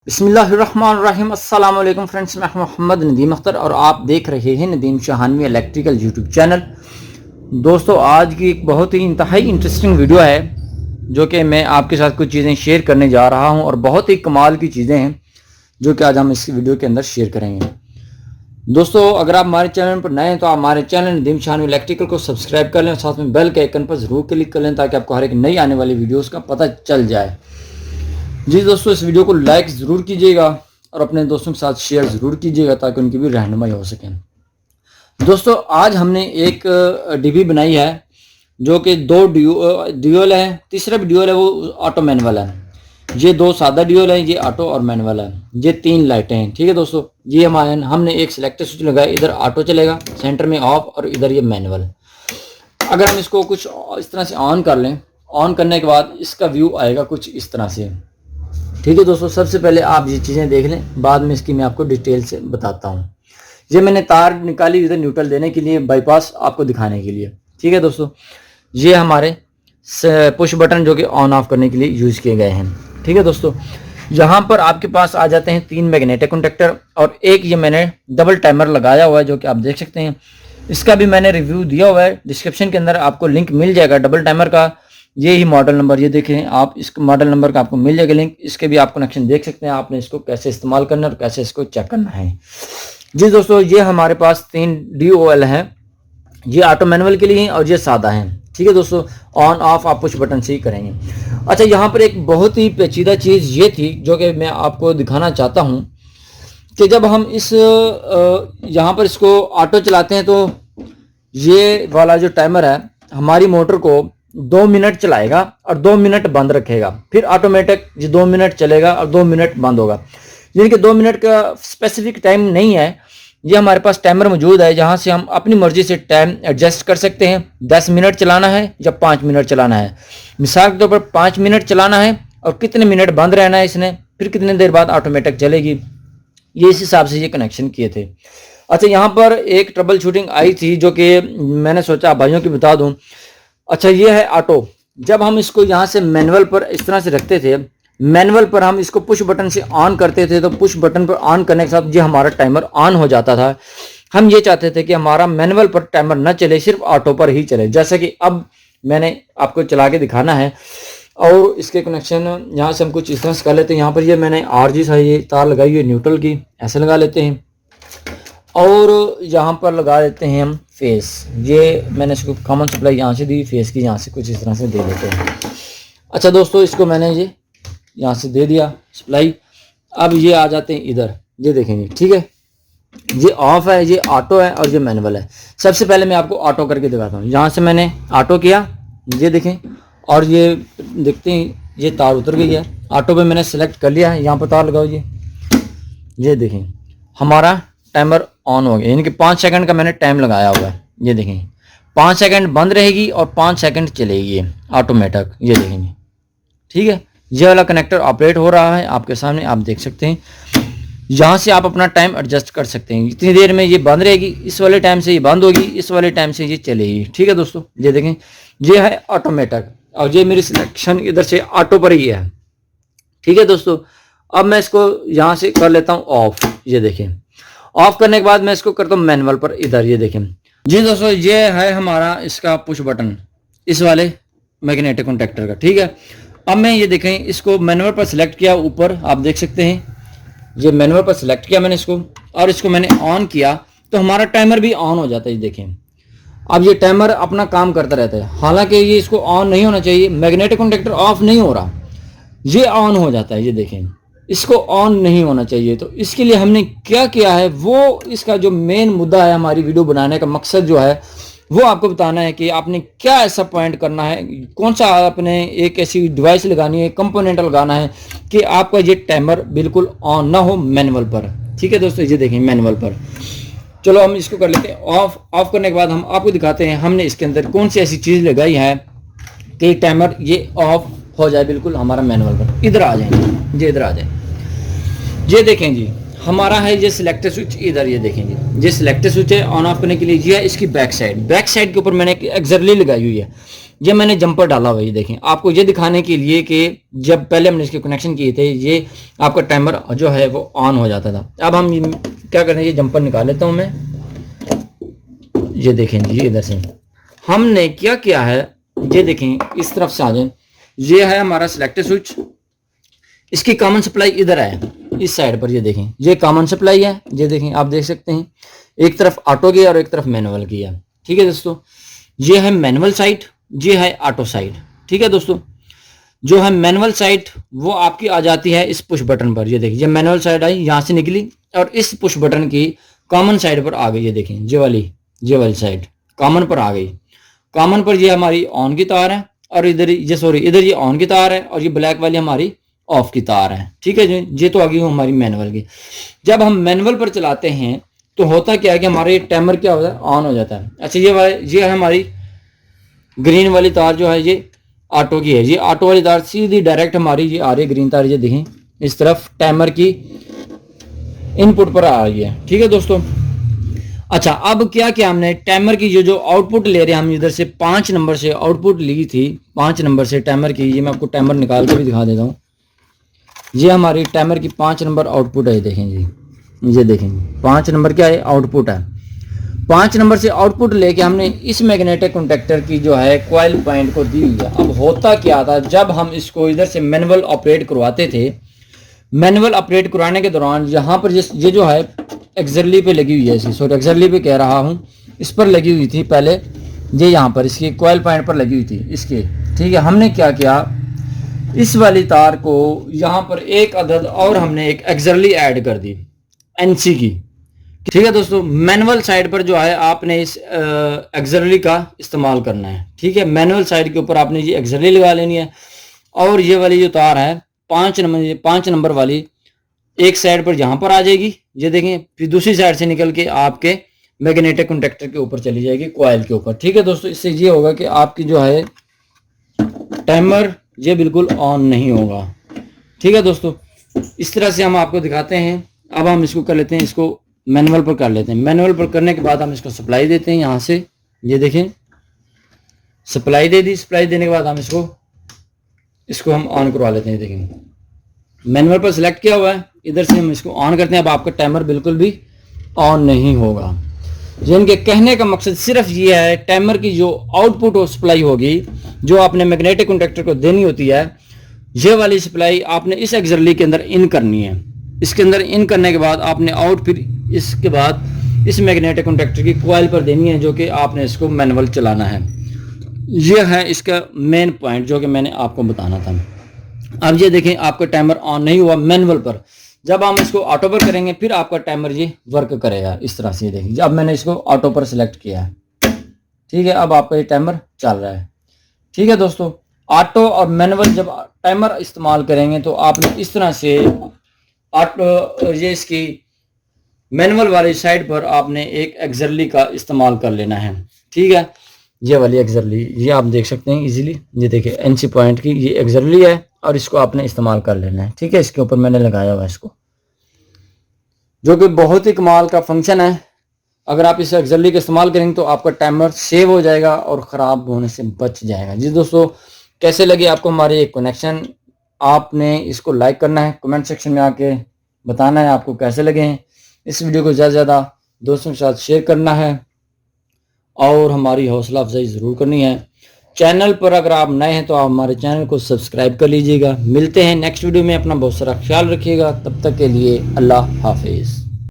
बिस्मिल्लाहिर्रहमानिर्रहीम। अस्सलाम वालेकुम फ्रेंड्स, मैं मोहम्मद नदीम अख्तर और आप देख रहे हैं नदीम शाहानवी इलेक्ट्रिकल यूट्यूब चैनल। दोस्तों, आज की एक बहुत ही इंतहाई इंटरेस्टिंग वीडियो है जो कि मैं आपके साथ कुछ चीज़ें शेयर करने जा रहा हूं और बहुत ही कमाल की चीज़ें हैं जो कि आज हम इस वीडियो के अंदर शेयर करेंगे। दोस्तों, अगर आप हमारे चैनल पर नए हैं तो आप हमारे चैनल नदीम शाहानवी इलेक्ट्रिकल को सब्सक्राइब कर लें और साथ में बेल के आइकन पर ज़रूर क्लिक कर लें ताकि आपको हर एक नई आने वाली वीडियोज़ का पता चल जाए। जी दोस्तों, इस वीडियो को लाइक ज़रूर कीजिएगा और अपने दोस्तों के साथ शेयर ज़रूर कीजिएगा ताकि उनकी भी रहनुमाई हो सके। दोस्तों, आज हमने एक डीबी बनाई है जो कि दो ड्यूअल है, तीसरा भी ड्यूअल है, वो ऑटो मैनुअल है। ये दो सादा ड्यूअल है, ये ऑटो और मैनुअल है। ये तीन लाइटें हैं। ठीक है दोस्तों, ये हमने एक सिलेक्टर स्विच लगाया, इधर ऑटो चलेगा, सेंटर में ऑफ और इधर ये मैनुअल। अगर हम इसको कुछ इस तरह से ऑन कर लें, ऑन करने के बाद इसका व्यू आएगा कुछ इस तरह से। ठीक है दोस्तों, सबसे पहले आप ये चीज़ें देख लें, बाद में इसकी मैं आपको डिटेल से बताता हूँ। ये मैंने तार निकाली इधर न्यूट्रल देने के लिए, बाईपास आपको दिखाने के लिए। ठीक है दोस्तों, ये हमारे पुश बटन जो कि ऑन ऑफ करने के लिए यूज़ किए गए हैं। ठीक है दोस्तों, यहाँ पर आपके पास आ जाते हैं 3 मैग्नेटिक कॉन्टैक्टर और एक ये मैंने डबल टाइमर लगाया हुआ है जो कि आप देख सकते हैं। इसका भी मैंने रिव्यू दिया हुआ है, डिस्क्रिप्शन के अंदर आपको लिंक मिल जाएगा डबल टाइमर का। ये ही मॉडल नंबर, ये देखें आप, इस मॉडल नंबर का आपको मिल जाएगा लिंक। इसके भी आप कनेक्शन देख सकते हैं, आपने इसको कैसे इस्तेमाल करना है और कैसे इसको चेक करना है। जी दोस्तों, ये हमारे पास 3 DOL हैं। ये ऑटो मैनुअल के लिए और ये सादा है। ठीक है दोस्तों, ऑन ऑफ आप पुश बटन से ही करेंगे। अच्छा, यहाँ पर एक बहुत ही पेचीदा चीज़ ये थी जो कि मैं आपको दिखाना चाहता हूँ कि जब हम इस यहाँ पर इसको ऑटो चलाते हैं तो ये वाला जो टाइमर है हमारी मोटर को 2 मिनट चलाएगा और 2 मिनट बंद रखेगा। फिर ऑटोमेटिक ये 2 मिनट चलेगा और 2 मिनट बंद होगा। यानी कि 2 मिनट का स्पेसिफिक टाइम नहीं है। ये हमारे पास टाइमर मौजूद है जहाँ से हम अपनी मर्जी से टाइम एडजस्ट कर सकते हैं। 10 मिनट चलाना है या 5 मिनट चलाना है। मिसाल के तौर पर 5 मिनट चलाना है और कितने मिनट बंद रहना है इसने, फिर कितने देर बाद ऑटोमेटिक चलेगी। ये इस हिसाब से ये कनेक्शन किए थे। अच्छा, यहाँ पर एक ट्रबल शूटिंग आई थी जो कि मैंने सोचा भाइयों की बता दूँ। अच्छा, ये है ऑटो। जब हम इसको यहाँ से मैनुअल पर इस तरह से रखते थे, मैनुअल पर हम इसको पुश बटन से ऑन करते थे तो पुश बटन पर ऑन करने के साथ ये हमारा टाइमर ऑन हो जाता था। हम ये चाहते थे कि हमारा मैनुअल पर टाइमर न चले, सिर्फ ऑटो पर ही चले, जैसा कि अब मैंने आपको चला के दिखाना है। और इसके कनेक्शन यहाँ से हम कुछ इस तरह से कर लेते हैं। यहाँ पर ये मैंने RG सा ये तार लगाई हुई है न्यूट्रल की, ऐसे लगा लेते हैं। और यहाँ पर लगा देते हैं हम फेस। ये मैंने इसको कॉमन सप्लाई यहाँ से दी, फेस की यहाँ से कुछ इस तरह से दे देते हैं। अच्छा दोस्तों, इसको मैंने ये यहाँ से दे दिया सप्लाई। अब ये आ जाते हैं इधर, ये देखेंगे। ठीक है, ये ऑफ है, ये ऑटो है और ये मैनुअल है। सबसे पहले मैं आपको ऑटो करके दिखाता हूँ। यहाँ से मैंने ऑटो किया, ये देखें, और ये देखते हैं ये तार उतर गई है। ऑटो पे मैंने सेलेक्ट कर लिया है, यहाँ पर तार लगाओ। ये देखें हमारा टाइमर ऑन हो गया, यानी कि 5 सेकंड का मैंने टाइम लगाया हुआ है। ये देखें 5 सेकंड बंद रहेगी और 5 सेकंड चलेगी ऑटोमेटिक। ये देखेंगे। ठीक है, ये वाला कनेक्टर ऑपरेट हो रहा है आपके सामने, आप देख सकते हैं। यहाँ से आप अपना टाइम एडजस्ट कर सकते हैं, इतनी देर में ये बंद रहेगी, इस वाले टाइम से ये बंद होगी, इस वाले टाइम से ये चलेगी। ठीक है दोस्तों, ये देखें, ये है ऑटोमेटिक और ये मेरी सिलेक्शन इधर से ऑटो पर ही है। ठीक है दोस्तों, अब मैं इसको यहाँ से कर लेता हूँ ऑफ। ये देखें, ऑफ करने के बाद मैं इसको करता हूँ मैनुअल पर, इधर। ये देखें जी दोस्तों, ये है हमारा इसका पुश बटन इस वाले मैग्नेटिक कॉन्टैक्टर का। ठीक है, अब मैं ये देखें इसको मैनुअल पर सिलेक्ट किया, ऊपर आप देख सकते हैं ये मैनुअल पर सिलेक्ट किया मैंने इसको, और इसको मैंने ऑन किया तो हमारा टाइमर भी ऑन हो जाता है। ये देखें, अब ये टाइमर अपना काम करता रहता है। हालांकि ये इसको ऑन नहीं होना चाहिए, मैग्नेटिक कॉन्टैक्टर ऑफ नहीं हो रहा, ये ऑन हो जाता है। ये देखें, इसको ऑन नहीं होना चाहिए। तो इसके लिए हमने क्या किया है, वो इसका जो मेन मुद्दा है, हमारी वीडियो बनाने का मकसद जो है वो आपको बताना है कि आपने क्या ऐसा पॉइंट करना है, कौन सा आपने एक ऐसी डिवाइस लगानी है, कंपोनेंट लगाना है कि आपका ये टाइमर बिल्कुल ऑन ना हो मैनुअल पर। ठीक है दोस्तों, ये देखें मैनुअल पर। चलो हम इसको कर लेते हैं ऑफ। ऑफ करने के बाद हम आपको दिखाते हैं हमने इसके अंदर कौन सी ऐसी चीज़ लगाई है कि टाइमर ये ऑफ हो जाए बिल्कुल हमारा मैनुअल पर। इधर आ जाएंगे, ये इधर आ जाए। ये देखें जी, हमारा है ये सिलेक्टर स्विच, इधर ये देखेंगे ये सिलेक्टर स्विच है ऑन ऑफ करने के लिए। ये है इसकी बैक साइड के ऊपर मैंने एक एक्सरली लगाई हुई है। ये मैंने जंपर डाला हुआ है, ये देखें, आपको ये दिखाने के लिए कि जब पहले हमने इसके कनेक्शन किए थे ये आपका टाइमर जो है वो ऑन हो जाता था। अब हम क्या करें, ये जंपर निकाल लेता हूँ मैं। ये देखें जी, इधर से हमने क्या किया है, ये देखें इस तरफ से आ जाए, ये है हमारा सिलेक्टर स्विच, इसकी कॉमन सप्लाई इधर है इस साइड पर। ये देखें ये कॉमन सप्लाई है, ये देखें आप देख सकते हैं, एक तरफ ऑटो की और एक तरफ मैनुअल की है। ठीक है दोस्तों, ये है मैनुअल साइड, ये है ऑटो साइड। ठीक है दोस्तों, जो है मैनुअल साइड वो आपकी आ जाती है इस पुश बटन पर। ये देखिए ये मैनुअल साइड आई, यहाँ से निकली और इस पुश बटन की कॉमन साइड पर आ गई। ये देखें ये वाली साइड कॉमन पर आ गई। कॉमन पर ये हमारी ऑन की तार है और इधर ये ऑन की तार है और ये ब्लैक वाली हमारी ऑफ की तार है। ठीक है जी, ये तो आ गई हमारी मैनुअल की। जब हम मैनुअल पर चलाते हैं तो होता क्या है कि हमारे टाइमर क्या होता है, ऑन हो जाता है। अच्छा ये है हमारी ग्रीन वाली तार जो है ये ऑटो की है। ये ऑटो वाली तार सीधी डायरेक्ट हमारी ये आ रही है ग्रीन तार, ये देखें इस तरफ टाइमर की इनपुट पर आ रही है। ठीक है दोस्तों, अच्छा अब क्या हमने टाइमर की जो आउटपुट ले रहे हैं हम, इधर से 5 नंबर से आउटपुट ली थी, 5 नंबर से टाइमर की। ये मैं आपको टाइमर निकाल के भी दिखा देता हूँ। ये हमारी टाइमर की 5 नंबर आउटपुट है, देखें जी, ये देखें 5 नंबर क्या है आउटपुट है। 5 नंबर से आउटपुट लेके हमने इस मैग्नेटिक कॉन्टैक्टर की जो है कॉइल पॉइंट को दी हुई है। अब होता क्या था, जब हम इसको इधर से मैनुअल ऑपरेट करवाते थे, मैनुअल ऑपरेट करवाने के दौरान यहाँ पर ये जो है एक्सरली पे लगी हुई है, एक्सरली पे कह रहा हूँ, इस पर लगी हुई थी पहले, ये यहाँ पर इसकी कॉइल पॉइंट पर लगी हुई थी इसके। ठीक है, हमने क्या किया, इस वाली तार को यहाँ पर एक अदद और हमने एक एक्सरली ऐड कर दी एनसी की। ठीक है दोस्तों, मैनुअल साइड पर जो है आपने इस एक्सरली का इस्तेमाल करना है। ठीक है, मैनुअल साइड के ऊपर आपने ये एक्सरली लगा लेनी है और ये वाली जो तार है 5 नंबर वाली एक साइड पर यहाँ पर आ जाएगी, ये देखें, फिर दूसरी साइड से निकल के आपके मैग्नेटिक कॉन्टैक्टर के ऊपर चली जाएगी, कॉइल के ऊपर। ठीक है दोस्तों, इससे ये होगा कि आपकी जो है टाइमर ये बिल्कुल ऑन नहीं होगा। ठीक है दोस्तों, इस तरह से हम आपको दिखाते हैं। अब हम इसको कर लेते हैं, इसको मैनुअल पर कर लेते हैं। मैनुअल पर करने के बाद हम इसको सप्लाई देते हैं यहाँ से, ये देखें सप्लाई दे दी। सप्लाई देने के बाद हम इसको हम ऑन करवा लेते हैं। देखें मैनुअल पर सिलेक्ट किया हुआ है, इधर से हम इसको ऑन करते हैं। अब आपका टाइमर बिल्कुल भी ऑन नहीं होगा। जिनके कहने का मकसद सिर्फ ये है, टाइमर की जो आउटपुट और सप्लाई होगी जो आपने मैग्नेटिक कॉन्टैक्टर को देनी होती है, ये वाली सप्लाई आपने इस एक्सरली के अंदर इन करनी है। इसके अंदर इन करने के बाद आपने आउट फिर इसके बाद इस मैग्नेटिक कॉन्टैक्टर की कॉइल पर देनी है, जो कि आपने इसको मैनुअल चलाना है। ये है इसका मेन पॉइंट जो कि मैंने आपको बताना था। अब ये देखें आपका टाइमर ऑन नहीं हुआ मैनुअल पर। जब हम इसको ऑटो पर करेंगे फिर आपका टाइमर ये वर्क करेगा इस तरह से। देखिए अब मैंने इसको ऑटो पर सिलेक्ट किया है। ठीक है, अब आपका ये टाइमर चल रहा है। ठीक है दोस्तों, ऑटो और मैनुअल जब टाइमर इस्तेमाल करेंगे तो आपने इस तरह से ऑटो ये इसकी मैनुअल वाली साइड पर आपने एक एक्सरली का इस्तेमाल कर लेना है। ठीक है, ये वाली एक्सरली ये आप देख सकते हैं इजीली, ये देखिए एनसी पॉइंट की ये एक्सरली है और इसको आपने इस्तेमाल कर लेना है। ठीक है, इसके ऊपर मैंने लगाया हुआ है इसको, जो कि बहुत ही कमाल का फंक्शन है। अगर आप इस एक्सरली का इस्तेमाल करेंगे तो आपका टाइमर सेव हो जाएगा और ख़राब होने से बच जाएगा। जी दोस्तों, कैसे लगे आपको हमारे ये कनेक्शन? आपने इसको लाइक करना है, कमेंट सेक्शन में आके बताना है आपको कैसे लगे हैं। इस वीडियो को ज़्यादा से ज़्यादा दोस्तों के साथ शेयर करना है और हमारी हौसला अफजाई ज़रूर करनी है। चैनल पर अगर आप नए हैं तो आप हमारे चैनल को सब्सक्राइब कर लीजिएगा। मिलते हैं नेक्स्ट वीडियो में, अपना बहुत सारा ख्याल रखिएगा। तब तक के लिए अल्लाह हाफिज़।